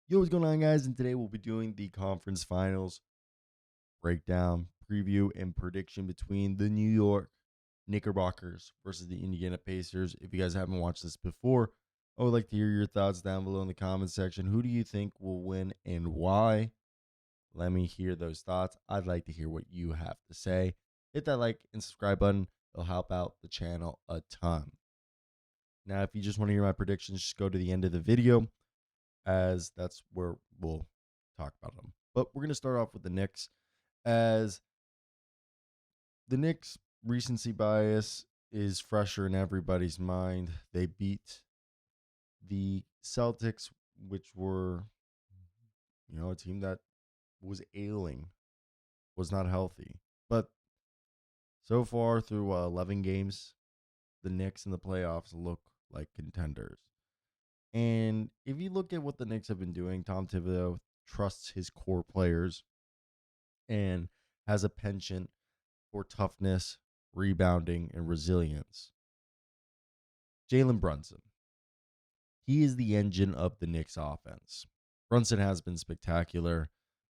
Yo, what's going on, guys? And today we'll be doing the conference finals breakdown, preview, and prediction between the New York Knickerbockers versus the Indiana Pacers. If you guys haven't watched this before, I would like to hear your thoughts down below in the comments section. Who do you think will win and why? Let me hear those thoughts. I'd like to hear what you have to say. Hit that like and subscribe button. It'll help out the channel a ton. Now, if you just want to hear my predictions, just go to the end of the video, as that's where we'll talk about them. But we're going to start off with the Knicks, as the Knicks recency bias is fresher in everybody's mind. They beat the Celtics, which were, a team that was ailing, was not healthy. But so far through 11 games, the Knicks in the playoffs look like contenders. And if you look at what the Knicks have been doing, Tom Thibodeau trusts his core players and has a penchant for toughness, rebounding, and resilience. Jalen Brunson, he is the engine of the Knicks offense. Brunson has been spectacular.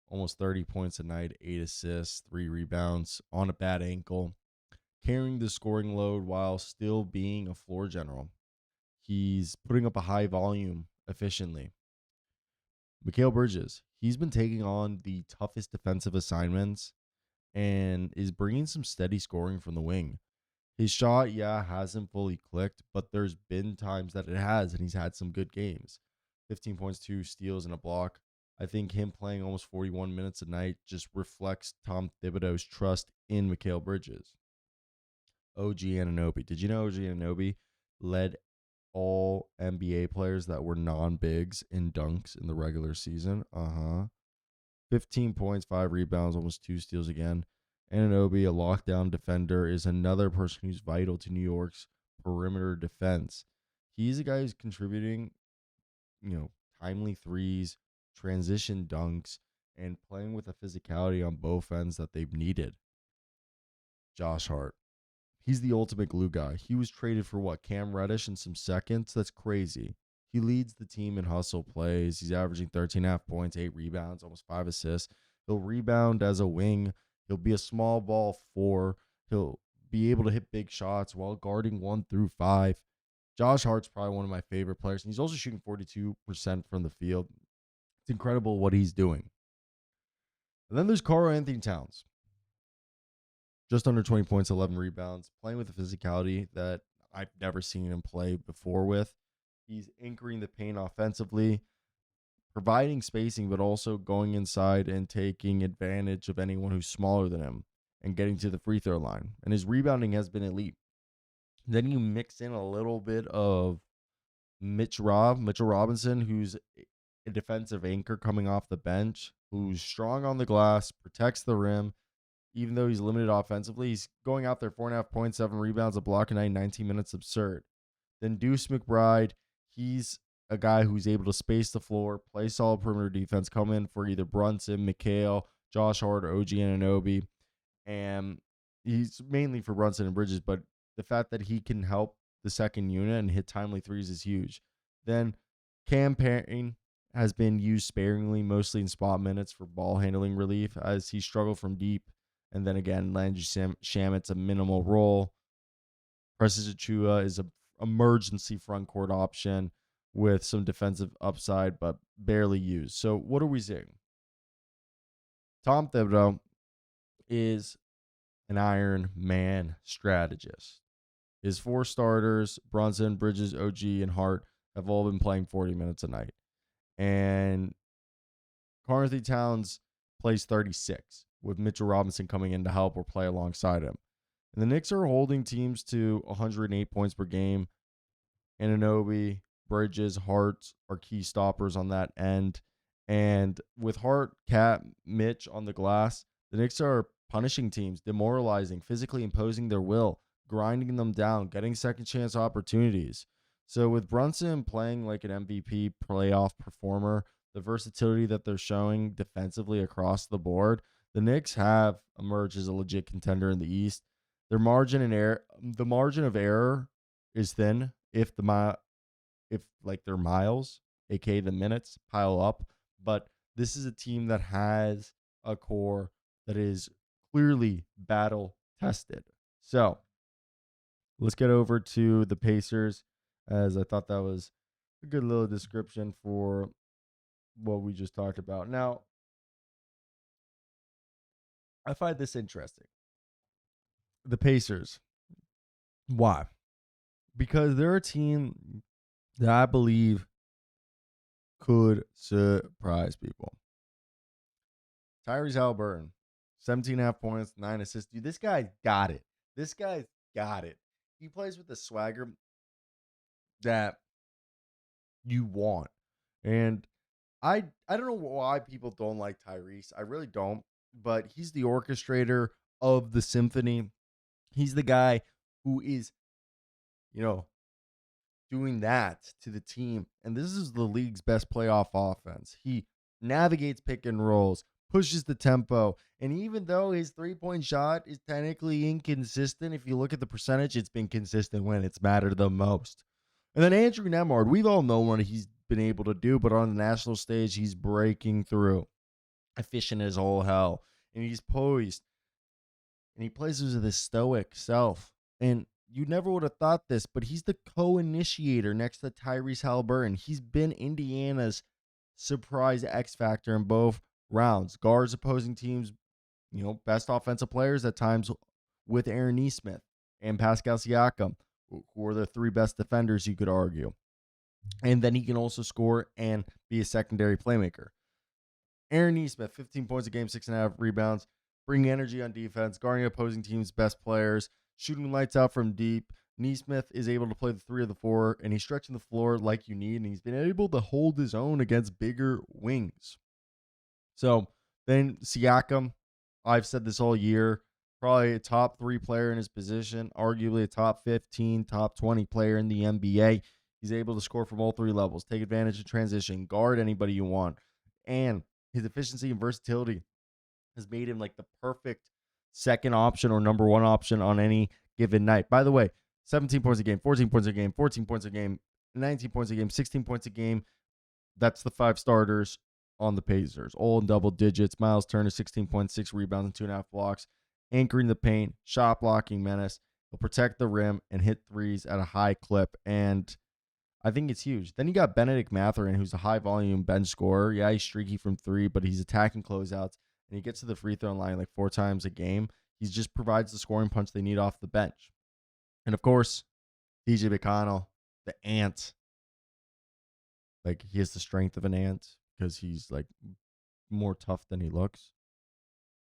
Almost 30 points a night, 8 assists, 3 rebounds on a bad ankle, carrying the scoring load while still being a floor general. He's putting up a high volume efficiently. Mikal Bridges, he's been taking on the toughest defensive assignments and is bringing some steady scoring from the wing. His shot, hasn't fully clicked, but there's been times that it has, and he's had some good games. 15 points, 2 steals, and a block. I think him playing almost 41 minutes a night just reflects Tom Thibodeau's trust in Mikal Bridges. OG Anunoby. Did you know OG Anunoby led all NBA players that were non-bigs in dunks in the regular season? 15 points, 5 rebounds, almost 2 steals again. Anunoby, a lockdown defender, is another person who's vital to New York's perimeter defense. He's a guy who's contributing, timely threes, transition dunks, and playing with a physicality on both ends that they've needed. Josh Hart. He's the ultimate glue guy. He was traded for what? Cam Reddish and some seconds? That's crazy. He leads the team in hustle plays. He's averaging 13.5 points, 8 rebounds, almost 5 assists. He'll rebound as a wing. He'll be a small ball 4. He'll be able to hit big shots while guarding 1 through 5. Josh Hart's probably one of my favorite players, and he's also shooting 42% from the field. It's incredible what he's doing. And then there's karl-anthony Towns. Just under 20 points, 11 rebounds, playing with a physicality that I've never seen him play before with. He's anchoring the paint offensively, providing spacing, but also going inside and taking advantage of anyone who's smaller than him and getting to the free throw line. And his rebounding has been elite. Then you mix in a little bit of Mitchell Robinson, who's a defensive anchor coming off the bench, who's strong on the glass, protects the rim. Even though he's limited offensively, he's going out there 4.5 points, 7 rebounds, a block a night, 19 minutes, absurd. Then Deuce McBride, he's a guy who's able to space the floor, play solid perimeter defense, come in for either Brunson, Mikal, Josh Hart, or OG Anunoby. And he's mainly for Brunson and Bridges, but the fact that he can help the second unit and hit timely threes is huge. Then Cam Payne has been used sparingly, mostly in spot minutes for ball handling relief, as he struggled from deep. And then again, Landry Shamit's a minimal role. Precious Achua is an emergency front court option with some defensive upside, but barely used. So what are we seeing? Tom Thibodeau is an Iron Man strategist. His 4 starters, Brunson, Bridges, OG, and Hart, have all been playing 40 minutes a night. And karl-anthony Towns plays 36, with Mitchell Robinson coming in to help or play alongside him. And the Knicks are holding teams to 108 points per game. Anunoby, Bridges, Hart are key stoppers on that end. And with Hart, Cat, Mitch on the glass, the Knicks are punishing teams, demoralizing, physically imposing their will, grinding them down, getting second chance opportunities. So with Brunson playing like an MVP playoff performer, the versatility that they're showing defensively across the board, the Knicks have emerged as a legit contender in the East. The margin of error is thin if their miles, aka the minutes, pile up. But this is a team that has a core that is clearly battle tested. So let's get over to the Pacers, as I thought that was a good little description for what we just talked about. Now, I find this interesting. The Pacers. Why? Because they're a team that I believe could surprise people. Tyrese Haliburton, 17.5 points, 9 assists. Dude, this guy got it. This guy's got it. He plays with the swagger that you want. And I don't know why people don't like Tyrese. I really don't. But he's the orchestrator of the symphony. He's the guy who is, you know, doing that to the team. And this is the league's best playoff offense. He navigates pick and rolls, pushes the tempo. And even though his 3-point shot is technically inconsistent, if you look at the percentage, it's been consistent when it's mattered the most. And then Andrew Nemhard, we've all known what he's been able to do, but on the national stage, he's breaking through, efficient as all hell. And he's poised. And he plays with his stoic self. And you never would have thought this, but he's the co-initiator next to Tyrese Haliburton. He's been Indiana's surprise X factor in both rounds. Guards opposing teams, best offensive players at times with Aaron Nesmith and Pascal Siakam, who are the three best defenders, you could argue. And then he can also score and be a secondary playmaker. Aaron Nesmith, 15 points a game, 6.5 rebounds, bringing energy on defense, guarding opposing teams' best players, shooting lights out from deep. Nesmith is able to play the 3 of the 4, and he's stretching the floor like you need, and he's been able to hold his own against bigger wings. So then Siakam, I've said this all year, probably a top 3 player in his position, arguably a top 15, top 20 player in the NBA. He's able to score from all 3 levels, take advantage of transition, guard anybody you want, and his efficiency and versatility has made him like the perfect second option or number 1 option on any given night. By the way, 17 points a game, 14 points a game, 14 points a game, 19 points a game, 16 points a game. That's the 5 starters on the Pacers, all in double digits. Miles Turner, 16.6 rebounds and 2.5 blocks, anchoring the paint, shot blocking menace. He'll protect the rim and hit threes at a high clip, and I think it's huge. Then you got Benedict Mathurin, who's a high-volume bench scorer. Yeah, he's streaky from 3, but he's attacking closeouts, and he gets to the free throw line like 4 times a game. He just provides the scoring punch they need off the bench. And, of course, DJ McConnell, the ant. Like, he has the strength of an ant because he's, like, more tough than he looks.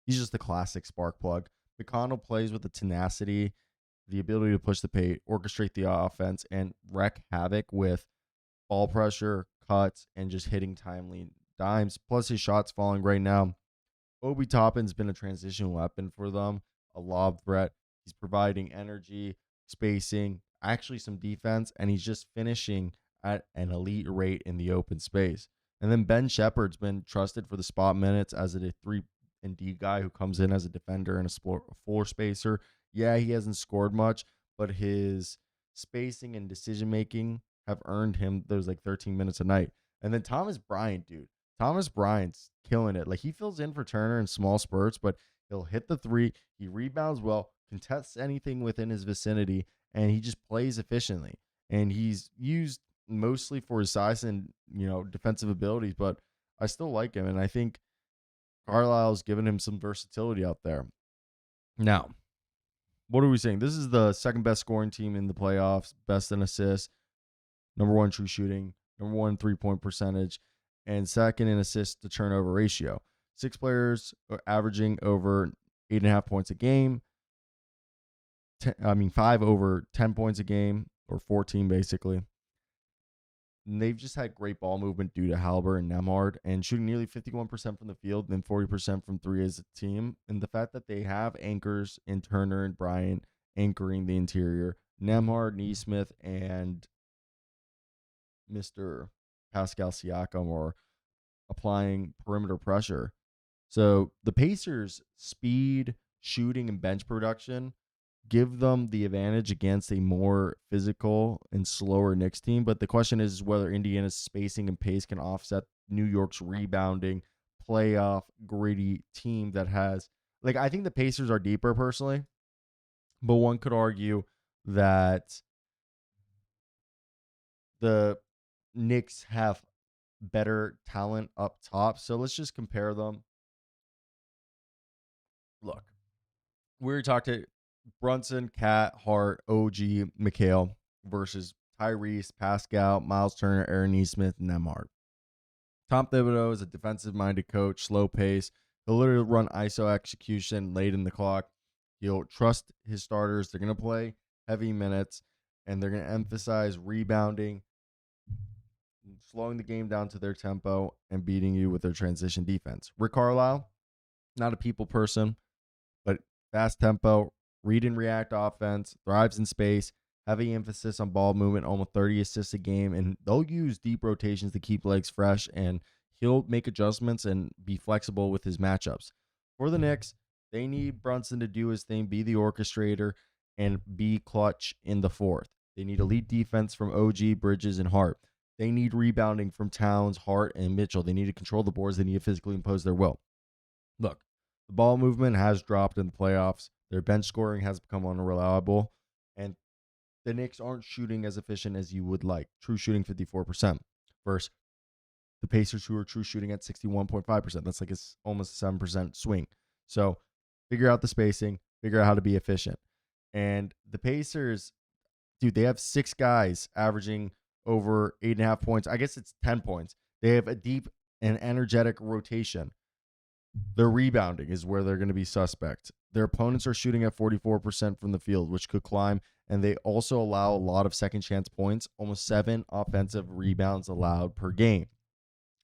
He's just the classic spark plug. McConnell plays with the tenacity, the ability to push the paint, orchestrate the offense, and wreak havoc with ball pressure, cuts, and just hitting timely dimes. Plus, his shot's falling right now. Obi Toppin's been a transition weapon for them, a lob threat. He's providing energy, spacing, actually some defense, and he's just finishing at an elite rate in the open space. And then Ben Shepherd's been trusted for the spot minutes as a 3-and-D guy who comes in as a defender and a floor spacer. Yeah, he hasn't scored much, but his spacing and decision-making have earned him those 13 minutes a night. And then Thomas Bryant, dude. Thomas Bryant's killing it. Like, he fills in for Turner in small spurts, but he'll hit the 3. He rebounds well, contests anything within his vicinity, and he just plays efficiently. And he's used mostly for his size and, defensive abilities, but I still like him, and I think Carlisle's given him some versatility out there. Now, what are we saying? This is the second best scoring team in the playoffs, best in assists, number 1 true shooting, number 1 3-point percentage, and second in assist to turnover ratio. 6 players are averaging over 8.5 points a game. 5 over 10 points a game, or 14 basically. And they've just had great ball movement due to Haliburton and Nemhard, and shooting nearly 51% from the field and 40% from 3 as a team. And the fact that they have anchors in Turner and Bryant anchoring the interior, Nemhard, Nesmith, and Mr. Pascal Siakam are applying perimeter pressure. So the Pacers' speed, shooting, and bench production give them the advantage against a more physical and slower Knicks team. But the question is whether Indiana's spacing and pace can offset New York's rebounding, playoff, gritty team that has, like, I think the Pacers are deeper personally, but one could argue that the Knicks have better talent up top. So let's just compare them. Look, we talked to Brunson, Cat, Hart, OG, McHale versus Tyrese, Pascal, Miles Turner, Aaron Nesmith, and Nembhard. Tom Thibodeau is a defensive-minded coach, slow pace. He'll literally run ISO execution late in the clock. He'll trust his starters. They're going to play heavy minutes, and they're going to emphasize rebounding, slowing the game down to their tempo, and beating you with their transition defense. Rick Carlisle, not a people person, but fast tempo, read and react offense, thrives in space, heavy emphasis on ball movement, almost 30 assists a game, and they'll use deep rotations to keep legs fresh, and he'll make adjustments and be flexible with his matchups. For the Knicks, they need Brunson to do his thing, be the orchestrator, and be clutch in the fourth. They need elite defense from OG, Bridges, and Hart. They need rebounding from Towns, Hart, and Mitchell. They need to control the boards. They need to physically impose their will. Look, the ball movement has dropped in the playoffs. Their bench scoring has become unreliable, and the Knicks aren't shooting as efficient as you would like. True shooting 54% versus the Pacers, who are true shooting at 61.5%. That's like almost a 7% swing. So figure out the spacing, figure out how to be efficient. And the Pacers, dude, they have 6 guys averaging over 8.5 points. I guess it's 10 points. They have a deep and energetic rotation. Their rebounding is where they're going to be suspect. Their opponents are shooting at 44% from the field, which could climb, and they also allow a lot of second chance points, almost 7 offensive rebounds allowed per game.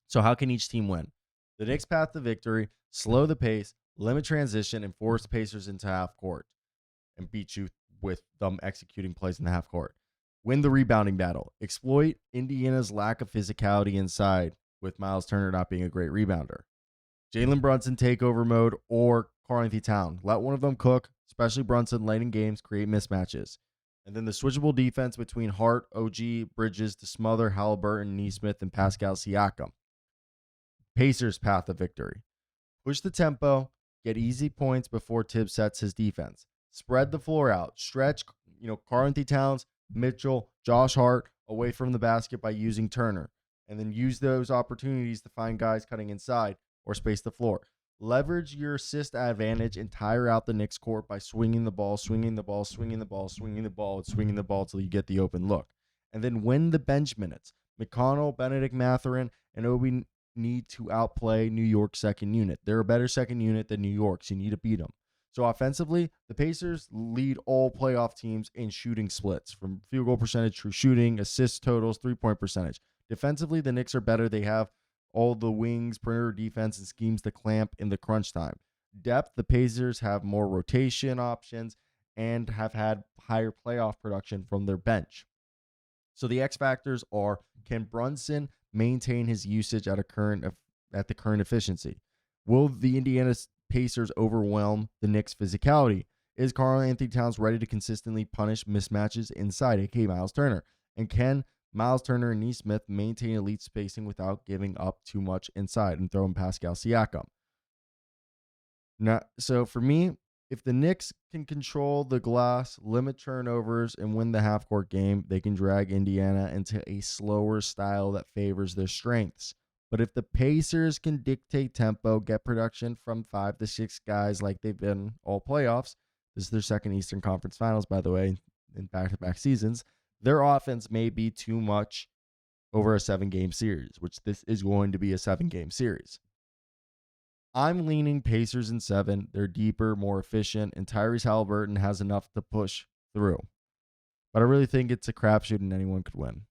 So how can each team win? The Knicks' path to victory: slow the pace, limit transition, and force Pacers into half court and beat you with them executing plays in the half court. Win the rebounding battle. Exploit Indiana's lack of physicality inside, with Miles Turner not being a great rebounder. Jalen Brunson takeover mode or karl-Anthony Towns. Let one of them cook, especially Brunson, late in games, create mismatches. And then the switchable defense between Hart, OG, Bridges to smother Haliburton, Nesmith, and Pascal Siakam. Pacers' path of victory. Push the tempo, get easy points before Tibbs sets his defense. Spread the floor out. Stretch, karl-Anthony Towns, Mitchell, Josh Hart away from the basket by using Turner. And then use those opportunities to find guys cutting inside or space the floor. Leverage your assist advantage and tire out the Knicks court by swinging the ball until you get the open look. And then win the bench minutes. McConnell, Benedict Mathurin, and Obi need to outplay New York's second unit. They're a better second unit than New York, so you need to beat them. So offensively, the Pacers lead all playoff teams in shooting splits, from field goal percentage, true shooting, assist totals, 3-point percentage. Defensively, the Knicks are better. They have all the wings, perimeter defense, and schemes to clamp in the crunch time. Depth, the Pacers have more rotation options and have had higher playoff production from their bench. So the X factors are: can Brunson maintain his usage at the current efficiency? Will the Indiana Pacers overwhelm the Knicks' physicality? Is karl-Anthony Towns ready to consistently punish mismatches inside, aka Miles Turner? And can Miles Turner and Nesmith maintain elite spacing without giving up too much inside and throwing Pascal Siakam? Now, so for me, if the Knicks can control the glass, limit turnovers, and win the half-court game, they can drag Indiana into a slower style that favors their strengths. But if the Pacers can dictate tempo, get production from 5 to 6 guys like they've been all playoffs — this is their second Eastern Conference Finals, by the way, in back-to-back seasons — their offense may be too much over a 7-game series, which this is going to be a 7-game series. I'm leaning Pacers in 7. They're deeper, more efficient, and Tyrese Haliburton has enough to push through. But I really think it's a crapshoot and anyone could win.